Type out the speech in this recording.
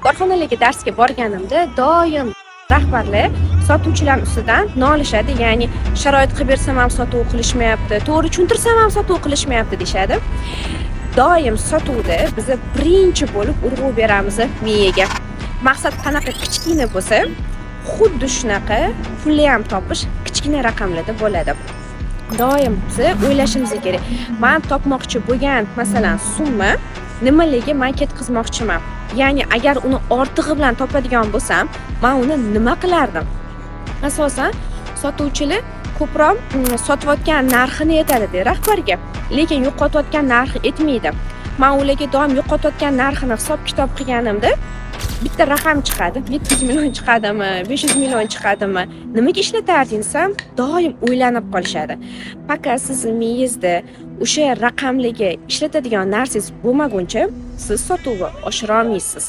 Korxonalarga darsga borganimda doim rahbarlar sotuvchilar ustidan nolishadi, ya'ni sharoit qilib bersam ham sotuv qilishmayapti, to'g'ri tushuntirsam ham sotuv qilishmayapti deyshadi. Doim sotuvda biz birinchi bo'lib urg'u beramiz miyaga. Maqsad qanaqa kichkina bo'lsa, xuddi shunaqa pulni ham topish kichkina raqamlarda bo'ladi. Doim biz o'ylashimiz kerak. Men topmoqchi bo'lgan, masalan, summa nimalarga men ketkazmoqchiman? Ya'ni agar uni ortig'i bilan topadigan bo'lsam, men uni nima qilardim? Asosan sotuvchilar ko'proq sotayotgan narxini aytadi rahbarga, lekin yo'qotayotgan narxi aytmaydi. Men ularga doim yo'qotayotgan narxini hisob-kitob qilganimda bitta raqam chiqadi. 700 million chiqadimi, 500 million chiqadimi? Nimaga ishlatarding desam, doim o'ylanib qolishadi. Faqat siz miyangizda o'sha raqamlarga ishlatadigan narsangiz bo'lmaguncha, siz sotuvni oshira olmaysiz.